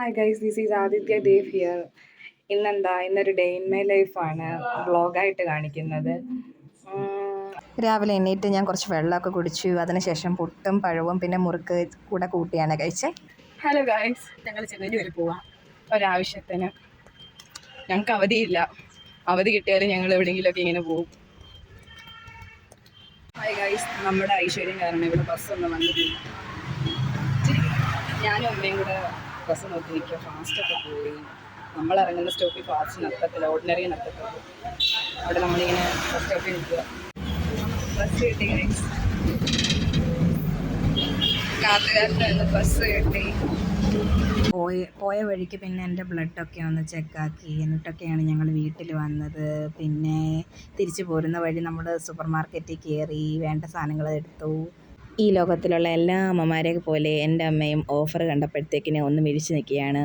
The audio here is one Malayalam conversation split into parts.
Hi guys, this is Aditya Dev here. ഇന്നൊരു ഡേ ഇൻ മൈ ലൈഫാണ് വ്ളോഗായിട്ട് കാണിക്കുന്നത്. രാവിലെ എണീറ്റ് ഞാൻ കുറച്ച് വെള്ളമൊക്കെ കുടിച്ചു. അതിനുശേഷം പുട്ടും പഴവും പിന്നെ മുറുക്ക് കൂടെ കൂട്ടിയാണ് കഴിച്ചത്. ഹലോ ഗൈസ്, ഞങ്ങൾ ചെന്നൈ വരെ പോവാം ഒരാവശ്യത്തിന്. ഞങ്ങൾക്ക് അവധിയില്ല, അവധി കിട്ടിയാലും ഞങ്ങൾ എവിടെയെങ്കിലുമൊക്കെ ഇങ്ങനെ പോകും. ഹായ് ഗൈസ്, നമ്മുടെ ഐശ്വര്യം കാരണം ഇവിടെ ബസ്സൊന്നും വന്നിട്ടില്ല. ഞാനും അമ്മയും കൂടെ ബസ് നോക്കി നിൽക്കുക. ഫാസ്റ്റൊക്കെ പോയി. നമ്മൾ ഇറങ്ങുന്ന സ്റ്റോപ്പിൽ ഫാസ്റ്റ് നിർത്തത്തില്ല, ഓർഡിനറി നിർത്തത്തില്ല. അവിടെ നമ്മളിങ്ങനെ ബസ് സ്റ്റോപ്പിൽ നിൽക്കുക. ബസ് കിട്ടി ഗൈസ്, കാത്തുകാരന് ബസ് കിട്ടി. പോയ വഴിക്ക് പിന്നെ എൻ്റെ ബ്ലഡൊക്കെ ഒന്ന് ചെക്കാക്കി, എന്നിട്ടൊക്കെയാണ് ഞങ്ങൾ വീട്ടിൽ വന്നത്. പിന്നെ തിരിച്ചു പോരുന്ന വഴി നമ്മൾ സൂപ്പർ മാർക്കറ്റിൽ കയറി വേണ്ട സാധനങ്ങൾ എടുത്തു. ഈ ലോകത്തിലുള്ള എല്ലാ അമ്മമാരെ പോലെ എൻ്റെ അമ്മയും ഓഫർ കണ്ടപ്പോഴത്തേക്കിനെ ഒന്ന് മിഴിച്ച് നിൽക്കുകയാണ്.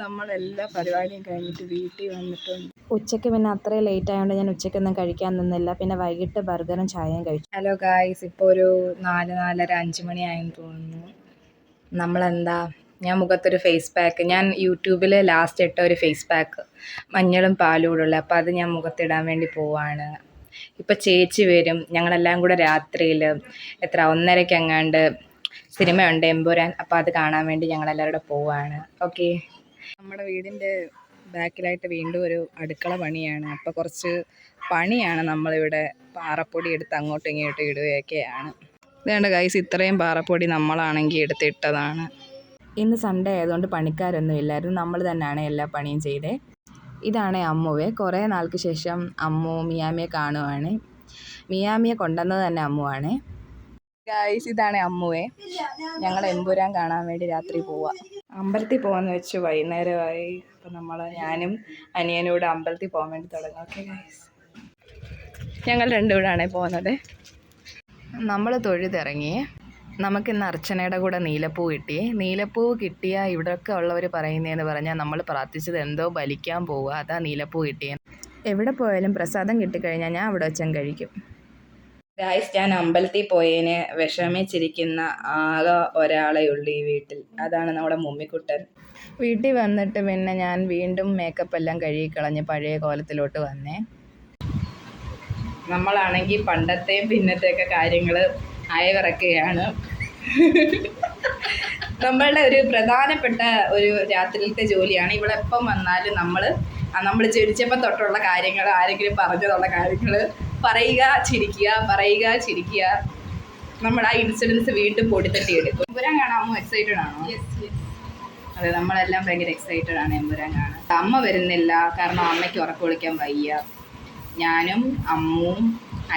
നമ്മളെല്ലാ പരിപാടിയും കഴിഞ്ഞിട്ട് വീട്ടിൽ വന്നിട്ടുണ്ട്. ഉച്ചയ്ക്ക് പിന്നെ അത്രയും ലേറ്റ് ആയതുകൊണ്ട് ഞാൻ ഉച്ചയ്ക്കൊന്നും കഴിക്കാൻ നിന്നില്ല. പിന്നെ വൈകിട്ട് ബർഗറും ചായയും കഴിച്ചു. ഹലോ ഗായ്സ്, ഇപ്പോൾ ഒരു 4-5 മണിയായെന്ന് തോന്നുന്നു. ഞാൻ മുഖത്തൊരു ഫേസ് പാക്ക്, ഞാൻ യൂട്യൂബിൽ ലാസ്റ്റ് ഇട്ട ഒരു ഫേസ് പാക്ക് മഞ്ഞളും പാലും കൂടെ ഉള്ളത്, അപ്പോൾ അത് ഞാൻ മുഖത്തിടാൻ വേണ്ടി പോവാണ്. ഇപ്പം ചേച്ചി വരും. ഞങ്ങളെല്ലാം കൂടെ രാത്രിയിൽ 1:30 എങ്ങാണ്ട് സിനിമയുണ്ട് എമ്പുരാൻ, അപ്പോൾ അത് കാണാൻ വേണ്ടി ഞങ്ങളെല്ലാവരും കൂടെ പോവാണ്. ഓക്കെ, നമ്മുടെ വീടിൻ്റെ ബാക്കിലായിട്ട് വീണ്ടും ഒരു അടുക്കള പണിയാണ്. അപ്പോൾ കുറച്ച് പണിയാണ്. നമ്മളിവിടെ പാറപ്പൊടി എടുത്ത് അങ്ങോട്ടും ഇങ്ങോട്ടും ഇടുകയൊക്കെയാണ്. ഇതേണ്ട ഗൈസ്, ഇത്രയും പാറപ്പൊടി നമ്മളാണെങ്കിൽ എടുത്തിട്ടതാണ്. ഇന്ന് സൺഡേ ആയതുകൊണ്ട് പണിക്കാരൊന്നും ഇല്ലായിരുന്നു, നമ്മൾ തന്നെയാണ് എല്ലാ പണിയും ചെയ്തേ. ഇതാണ് അമ്മുവെ. കുറേ നാൾക്ക് ശേഷം അമ്മു മിയാമിയെ കാണുവാണ്. മിയാമിയെ കൊണ്ടുവന്നത് തന്നെ അമ്മുവാണ്. ഗൈസ്, ഇതാണ് അമ്മുവെ. ഞങ്ങൾ എമ്പുരാൻ കാണാൻ വേണ്ടി രാത്രി പോവാം. അമ്പലത്തിൽ പോകാമെന്ന് വെച്ച് വൈകുന്നേരമായി. അപ്പം ഞാനും അനിയനൂടെ അമ്പലത്തിൽ പോകാൻ വേണ്ടി തുടങ്ങും. ഓക്കെ ഗൈസ്, ഞങ്ങൾ രണ്ടുകൂടാണ് പോകുന്നത്. നമ്മൾ തൊഴുതിറങ്ങി. നമുക്കിന്ന് അർച്ചനയുടെ കൂടെ നീലപ്പൂ കിട്ടി. നീലപ്പൂ കിട്ടിയ ഇവിടെയൊക്കെ ഉള്ളവർ പറയുന്നതെന്ന് പറഞ്ഞാൽ നമ്മൾ പ്രാർത്ഥിച്ചത് എന്തോ ബലിക്കാൻ പോവുക, അതാ നീലപ്പൂ കിട്ടിയത്. എവിടെ പോയാലും പ്രസാദം കിട്ടിക്കഴിഞ്ഞാൽ ഞാൻ അവിടെ വെച്ചും കഴിക്കും. ഗായ്സ്, ഞാൻ അമ്പലത്തിൽ പോയതിന് വിഷമിച്ചിരിക്കുന്ന ആകെ ഒരാളെ ഉള്ളൂ ഈ വീട്ടിൽ. അതാണ് നമ്മുടെ മുമ്മിക്കുട്ടൻ. വീട്ടിൽ വന്നിട്ട് പിന്നെ ഞാൻ വീണ്ടും മേക്കപ്പ് എല്ലാം കഴുകിക്കളഞ്ഞ് പഴയ കോലത്തിലോട്ട് വന്നേ. നമ്മളാണെങ്കിൽ പണ്ടത്തെയും പിന്നത്തെയൊക്കെ കാര്യങ്ങൾ അയവിറക്കുകയാണ്. നമ്മളുടെ ഒരു പ്രധാനപ്പെട്ട ഒരു രാത്രിയിലത്തെ ജോലിയാണ്. ഇവിടെ എപ്പം വന്നാലും നമ്മൾ ജനിച്ചപ്പം തൊട്ടുള്ള കാര്യങ്ങൾ, ആരെങ്കിലും പറഞ്ഞതുള്ള കാര്യങ്ങൾ പറയുക, ചിരിക്കുക. നമ്മൾ ആ ഇൻസിഡൻസ് വീണ്ടും പൊടിത്തട്ടി എടുക്കും. എമ്പുരാൻ കാണാൻ അമ്മ എക്സൈറ്റഡ് ആണോ? അതെ, നമ്മളെല്ലാം ഭയങ്കര എക്സൈറ്റഡ് ആണ് എമ്പുരാൻ കാണാൻ. അമ്മ വരുന്നില്ല, കാരണം അമ്മയ്ക്ക് ഉറക്കം വിളിക്കാൻ വയ്യ. ഞാനും അമ്മുവും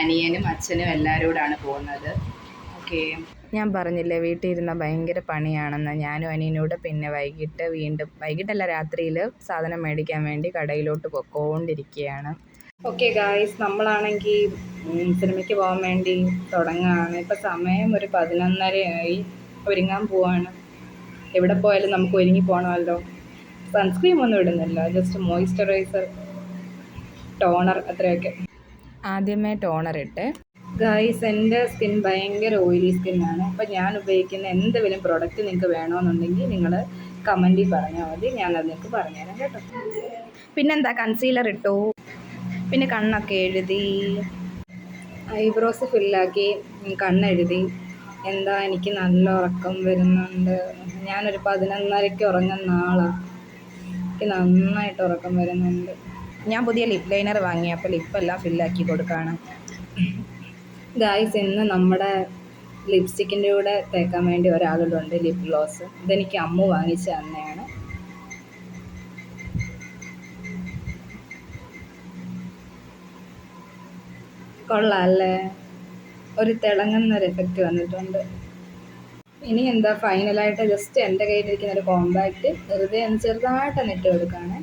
അനിയനും അച്ഛനും എല്ലാവരും കൂടാണ് പോകുന്നത്. ഓക്കെ, ഞാൻ പറഞ്ഞില്ലേ വീട്ടിൽ ഇരുന്ന ഭയങ്കര പണിയാണെന്ന്. ഞാനും അനിയനോട് പിന്നെ വൈകിട്ടല്ല രാത്രിയിൽ സാധനം മേടിക്കാൻ വേണ്ടി കടയിലോട്ട് പൊക്കോണ്ടിരിക്കുകയാണ്. ഓക്കെ ഗായ്സ്, നമ്മളാണെങ്കിൽ സിനിമയ്ക്ക് പോകാൻ വേണ്ടി തുടങ്ങുകയാണ്. ഇപ്പം സമയം ഒരു 11:30 ഒരുങ്ങാൻ പോവാണ്. എവിടെ പോയാലും നമുക്ക് ഒരുങ്ങി പോകണമല്ലോ. സൺസ്ക്രീം ഒന്നും ഇടുന്നില്ല, ജസ്റ്റ് മോയ്സ്ചറൈസർ, ടോണർ, അത്രയൊക്കെ. ആദ്യമേ ടോണർ ഇട്ട്. ഗായ്സ്, എൻ്റെ സ്കിൻ ഭയങ്കര ഓയിലി സ്കിന്നാണ്. അപ്പോൾ ഞാൻ ഉപയോഗിക്കുന്ന എന്തെങ്കിലും പ്രോഡക്റ്റ് നിങ്ങൾക്ക് വേണമെന്നുണ്ടെങ്കിൽ നിങ്ങൾ കമൻറ്റിൽ പറഞ്ഞാൽ മതി, ഞാനത് നിങ്ങൾക്ക് പറഞ്ഞുതരാം കേട്ടോ. പിന്നെന്താ, കൺസീലർ ഇട്ടു, പിന്നെ കണ്ണൊക്കെ എഴുതി, ഐബ്രോസ് ഫില്ലാക്കി, കണ്ണെഴുതി. എനിക്ക് നല്ല ഉറക്കം വരുന്നുണ്ട്. ഞാനൊരു 11:30 ഉറങ്ങുന്ന ആളാണ്. എനിക്ക് നന്നായിട്ട് ഉറക്കം വരുന്നുണ്ട്. ഞാൻ പുതിയ ലിപ് ലൈനർ വാങ്ങി, അപ്പോൾ ലിപ്പെല്ലാം ഫില്ലാക്കി കൊടുക്കുകയാണ്. ഗായ്സ്, ഇന്ന് നമ്മുടെ ലിപ്സ്റ്റിക്കിൻ്റെ കൂടെ തേക്കാൻ വേണ്ടി ഒരാളുണ്ട്, ലിപ് ഗ്ലോസ്. ഇതെനിക്ക് അമ്മു വാങ്ങിച്ച് തന്നെയാണ്. കൊള്ളാം അല്ലേ? ഒരു തിളങ്ങുന്നൊരു എഫക്റ്റ് വന്നിട്ടുണ്ട്. ഇനി എന്താ, ഫൈനലായിട്ട് ജസ്റ്റ് എൻ്റെ കയ്യിലിരിക്കുന്ന ഒരു കോമ്പാക്റ്റ് വെറുതെ ചെറുതായിട്ടൊന്ന് ഇട്ട് കൊടുക്കുകയാണ്.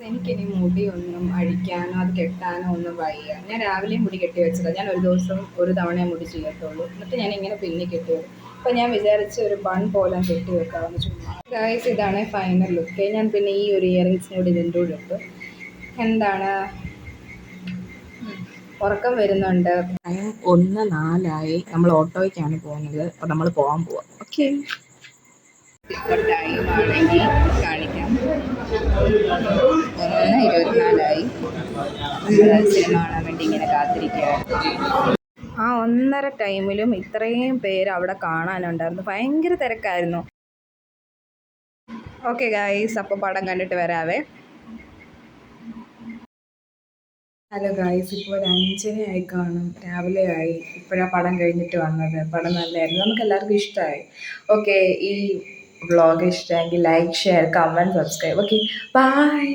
എനിക്കിനി മുടിയൊന്നും അഴിക്കാനോ അത് കെട്ടാനോ ഒന്നും വയ്യ. ഞാൻ രാവിലെയും മുടി കെട്ടി വെച്ചതാണ്. ഞാൻ ഒരു ദിവസം ഒരു തവണയെ മുടി ചെയ്യത്തുള്ളൂ. എന്നിട്ട് ഞാൻ ഇങ്ങനെ പിന്നെ കെട്ടി വെക്കും. അപ്പോൾ ഞാൻ വിചാരിച്ച് ഒരു ബൺ പോലെ കെട്ടി വെക്കാമെന്ന് ചുമ്മാ. ഗായ്സ്, ഇതാണ് ഫൈനൽ ലുക്ക്. ഞാൻ പിന്നെ ഈ ഒരു ഇയറിങ്സും കൂടി ഇതിൻ്റെ കൂടെ ഇട്ടു. ഉറക്കം വരുന്നുണ്ട്. ടൈം 1:04 നമ്മൾ ഓട്ടോയ്ക്കാണ് പോകുന്നത്. അപ്പോൾ നമ്മൾ പോകാൻ പോവാം. ഓക്കെ. ഇപ്പോൾ ടൈമാണെങ്കിൽ കാണിക്കാം. 1:24 നമ്മൾ സിനിമ കാണാൻ വേണ്ടി ഇങ്ങനെ കാത്തിരിക്കുകയാണ്. ആ 1:30 ടൈമിലും ഇത്രയും പേര് അവിടെ കാണാനുണ്ടായിരുന്നു. ഭയങ്കര തിരക്കായിരുന്നു. ഓക്കെ ഗായ്സ്, അപ്പോൾ പടം കണ്ടിട്ട് വരാവേ. ഹലോ ഗായ്സ്, ഇപ്പോൾ ഒരു 5:30 ആയി കാണും, രാവിലെ ആയി. ഇപ്പോഴാണ് പടം കഴിഞ്ഞിട്ട് വന്നത്. പടം നല്ലതായിരുന്നു, നമുക്ക് എല്ലാവർക്കും ഇഷ്ടമായി. ഓക്കെ, ഈ വ്ളോഗ് ഇഷ്ടമെങ്കിൽ like, share, comment, subscribe. Okay, by.